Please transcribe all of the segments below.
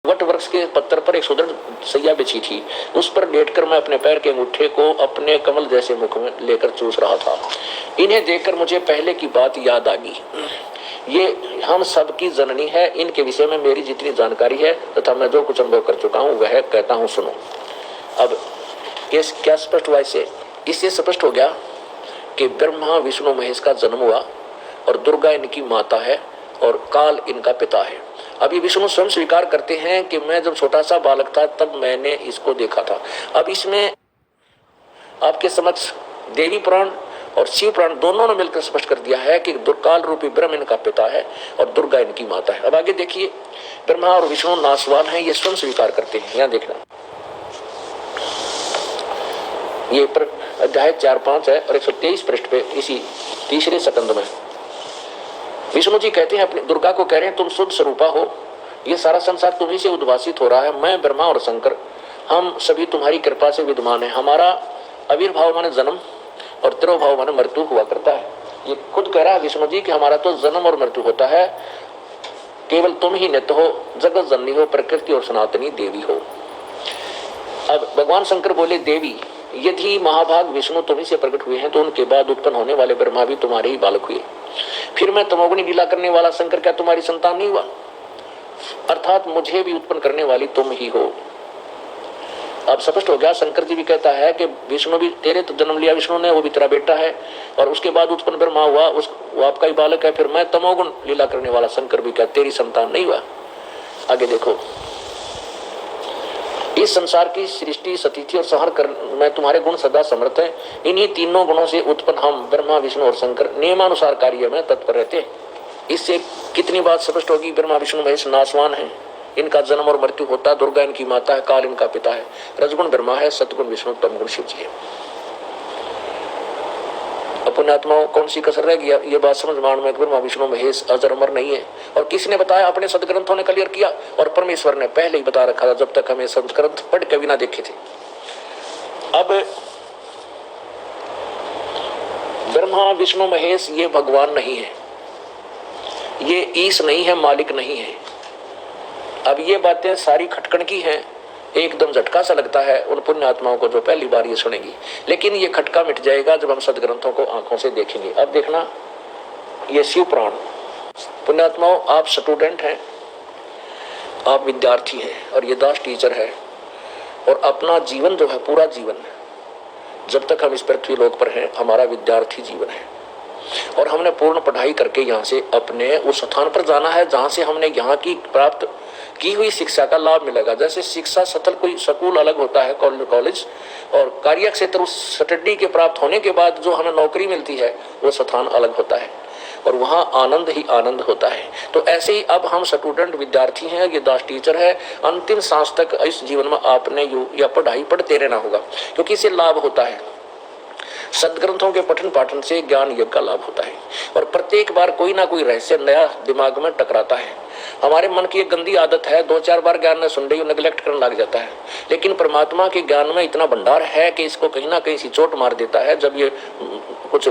What वृक्ष के पत्थर पर एक सुदृढ़ सैया बिछी थी। उस पर लेटकर मैं अपने पैर के अंगूठे को अपने कमल जैसे मुख में लेकर चूस रहा था। इन्हें देखकर मुझे पहले की बात याद आ गई। ये हम सबकी जननी है। इनके विषय में मेरी जितनी जानकारी है तथा मैं जो कुछ अनुभव कर चुका हूँ वह कहता हूँ, सुनो। अब क्या स्पष्ट हुआ इससे स्पष्ट हो गया कि ब्रह्मा विष्णु महेश का जन्म हुआ और दुर्गा इनकी माता है और काल इनका पिता है। अभी विष्णु स्वयं स्वीकार करते हैं कि मैं जब छोटा सा बालक था तब मैंने इसको देखा था। अब इसमें आपके समक्ष देवी पुराण और शिव पुराण दोनों ने मिलकर स्पष्ट कर दिया है कि काल रूपी ब्रह्म इनका पिता है और दुर्गा इनकी माता है। अब आगे देखिए, ब्रह्मा और विष्णु नासवान है, ये स्वयं स्वीकार करते हैं। यहाँ देखना, ये अध्याय 4-5 है और 123 पृष्ठ पे इसी तीसरे सकंद में विष्णु जी कहते हैं, अपनी दुर्गा को कह रहे हैं, तुम शुद्ध स्वरूपा हो, ये सारा संसार तुम्ही से उद्भासित हो रहा है। मैं ब्रह्मा और शंकर हम सभी तुम्हारी कृपा से विद्यमान है। हमारा आविर्भाव माने जन्म और तिरोभाव माने मृत्यु हुआ करता है। ये खुद कह रहा है विष्णु जी कि हमारा तो जन्म और मृत्यु होता है, केवल तुम ही नित्य हो, जगत जननी हो, प्रकृति और सनातनी देवी हो। अब भगवान शंकर बोले, देवी यदि महाभाग विष्णु तुम्ही से प्रकट हुए हैं तो उनके बाद उत्पन्न होने वाले ब्रह्मा भी तुम्हारे ही बालक हुए। फिर मैं तमोगुणी लीला करने वाला शंकर क्या तुम्हारी संतान नहीं हुआ? अर्थात मुझे भी उत्पन्न करने वाली तुम ही हो। अब स्पष्ट हो गया। शंकर जी भी कहता है कि विष्णु भी तेरे तो जन्म लिया विष्णु ने, वो भी तेरा बेटा है और उसके बाद उत्पन्न ब्रह्मा हुआ, वो आपका ही बालक है। फिर मैं तमोगुण लीला करने वाला शंकर भी क्या तेरी संतान नहीं हुआ? आगे देखो, इस संसार की सृष्टि सतिथि और संहार कर मैं तुम्हारे गुण सदा समर्थ है। इन्हीं तीनों गुणों से उत्पन्न हम ब्रह्मा विष्णु और शंकर नियमानुसार कार्य में तत्पर रहते हैं। इससे कितनी बात स्पष्ट होगी, ब्रह्मा विष्णु महेश नासवान है, इनका जन्म और मृत्यु होता है, दुर्गा इनकी माता है, काल इनका पिता है, रजगुण ब्रह्मा है, सतगुण विष्णु, तमगुण शिव जी है। पुण्यात्माओं कौन सी कसर रह गया? ये बात समझ मान में ब्रह्मा विष्णु महेश अजर अमर नहीं है। और किसने बताया? अपने सदग्रंथों ने क्लियर किया और परमेश्वर ने पहले ही बता रखा था, जब तक हमें सदग्रंथ पढ़ के भी ना देखे थे। अब ब्रह्मा विष्णु महेश ये भगवान नहीं है, ये ईश नहीं है, मालिक नहीं है। अब ये बातें सारी खटकन की हैं, एकदम झटका सा लगता है उन पुण्य आत्माओं को जो पहली बार ये सुनेंगी, लेकिन ये खटका मिट जाएगा जब हम सदग्रंथों को आंखों से देखेंगे। अब देखना, ये शिव पुराण। पुण्यात्माओं, आप स्टूडेंट हैं, आप विद्यार्थी हैं और ये दास टीचर है और अपना जीवन जो है, पूरा जीवन जब तक हम इस पृथ्वी लोक पर हैं, हमारा विद्यार्थी जीवन है और हमने पूर्ण पढ़ाई करके यहाँ से अपने उस स्थान पर जाना है जहाँ से हमने यहाँ की प्राप्त की हुई शिक्षा का लाभ मिलेगा। जैसे शिक्षा सतल कोई स्कूल अलग होता है, कॉलेज, और कार्य क्षेत्र उस स्टडी के प्राप्त होने के बाद जो हमें नौकरी मिलती है वो स्थान अलग होता है और वहाँ आनंद ही आनंद होता है। तो ऐसे ही अब हम स्टूडेंट विद्यार्थी हैं, ये दास टीचर है। अंतिम सांस तक इस जीवन में आपने या पढ़ाई पढ़ते रहना होगा, क्योंकि इससे लाभ होता है। सदग्रंथों के पठन पाठन से ज्ञान यज्ञ का लाभ होता है और प्रत्येक बार कोई ना कोई रहस्य नया दिमाग में टकराता है। हमारे मन की एक गंदी आदत है, 2-4 बार ज्ञान में सुन रही नेग्लेक्ट करने लग जाता है, लेकिन परमात्मा के ज्ञान में इतना भंडार है कि इसको कहीं ना कहीं सी चोट मार देता है। जब ये कुछ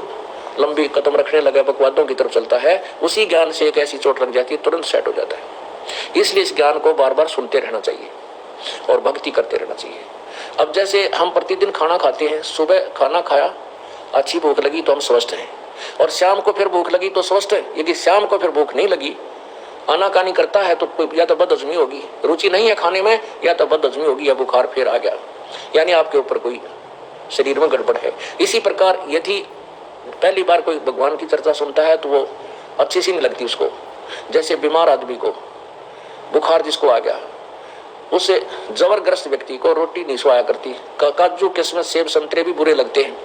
लंबी कदम रखने लगा, बकवादों की तरफ चलता है, उसी ज्ञान से एक ऐसी चोट लग जाती है, तुरंत सेट हो जाता है। इसलिए इस ज्ञान को बार बार सुनते रहना चाहिए और भक्ति करते रहना चाहिए। अब जैसे हम प्रतिदिन खाना खाते हैं, सुबह खाना खाया, अच्छी भूख लगी तो हम स्वस्थ हैं, और शाम को फिर भूख लगी तो स्वस्थ है। यदि शाम को फिर भूख नहीं लगी, आनाकानी करता है, तो या तो बदहजमी होगी, रुचि नहीं है खाने में, या तो बदहजमी होगी, या बुखार फिर आ गया, यानी आपके ऊपर कोई शरीर में गड़बड़ है। इसी प्रकार यदि पहली बार कोई भगवान की चर्चा सुनता है तो वो अच्छी सी नहीं लगती उसको। जैसे बीमार आदमी को बुखार जिसको आ गया, उसे जबरग्रस्त व्यक्ति को रोटी नहीं सुहाया करती। काजू किस्मत सेब संतरे भी बुरे लगते हैं,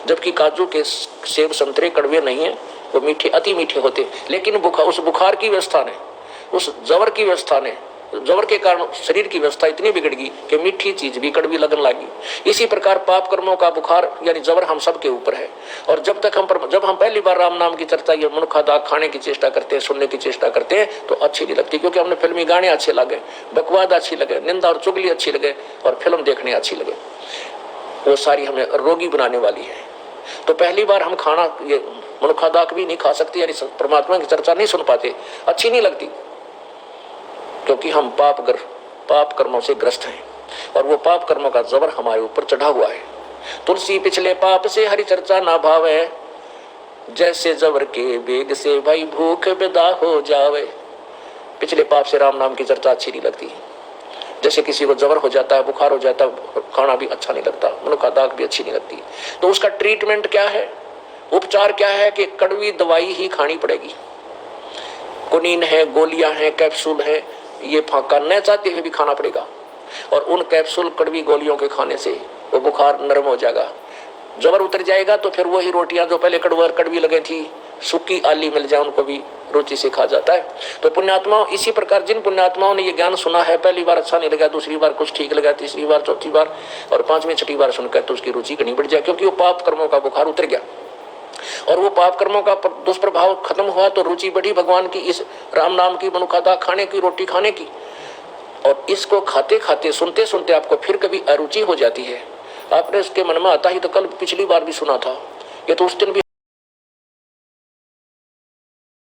जबकि काजू के सेब संतरे कड़वे नहीं है, वो मीठे, अति मीठे होते। लेकिन उस बुखार की व्यवस्था ने, उस जबर की व्यवस्था ने, जबर के कारण शरीर की व्यवस्था इतनी बिगड़ गई कि मीठी चीज भी कड़वी लगने लगी। इसी प्रकार पाप कर्मों का बुखार यानी जबर हम सब के ऊपर है। और जब हम पहली बार राम नाम की चर्चा ये मनुखा दाग खाने की चेष्टा करते हैं, सुनने की चेष्टा करते हैं, तो अच्छी नहीं लगती, क्योंकि हमने फिल्मी गाने अच्छे लगे, बकवाद अच्छी लगे, निंदा और चुगली अच्छी लगे और फिल्म देखने अच्छी लगे, वो सारी हमें रोगी बनाने वाली है। तो पहली बार हम खाना ये मनुखा दाग भी नहीं खा सकते, यानी परमात्मा की चर्चा नहीं सुन पाते, अच्छी नहीं लगती, क्योंकि हम पाप कर्मों से ग्रस्त हैं और वो पाप कर्मों का जबर हमारे ऊपर चढ़ा हुआ है। तुलसी पिछले पाप से हरि चर्चा ना भावे, जैसे जबर के बेग से भाई भूख बेदा हो जावे। पिछले पाप से राम नाम की चर्चा अच्छी नहीं लगती। जैसे किसी को जबर हो जाता है, बुखार हो जाता है, खाना भी अच्छा नहीं लगता, मनुखा दाग भी अच्छी नहीं लगती। तो उसका ट्रीटमेंट क्या है, उपचार क्या है कि कड़वी दवाई ही खानी पड़ेगी। कुनीन है, गोलियां हैं, कैप्सूल है, ये फाका न चाहते हुए भी खाना पड़ेगा। और उन कैप्सूल कड़वी गोलियों के खाने से वो बुखार नरम हो जाएगा, जबर उतर जाएगा। तो फिर वही रोटियां जो पहले कड़वी लगे थी, सूखी आली मिल जाए उनको भी रुचि से खा जाता है। तो पुण्यात्माओं इसी प्रकार जिन पुण्यात्माओं ने ये ज्ञान सुना है, पहली बार अच्छा नहीं लगा, दूसरी बार कुछ ठीक लगा, तीसरी बार, चौथी बार और पांचवी छठी बार सुनकर तो उसकी रुचि कहीं बढ़ जाए, क्योंकि वो पाप कर्मों का बुखार उतर गया और वो पाप कर्मों का दुष्प्रभाव खत्म हुआ। तो रुचि बढ़ी भगवान की इस राम नाम की, मनुखादा खाने की, रोटी खाने की। और इसको खाते खाते सुनते सुनते आपको फिर कभी अरुचि हो जाती है। आपने उसके मन में आता ही तो कल पिछली बार भी सुना था, ये तो उस दिन भी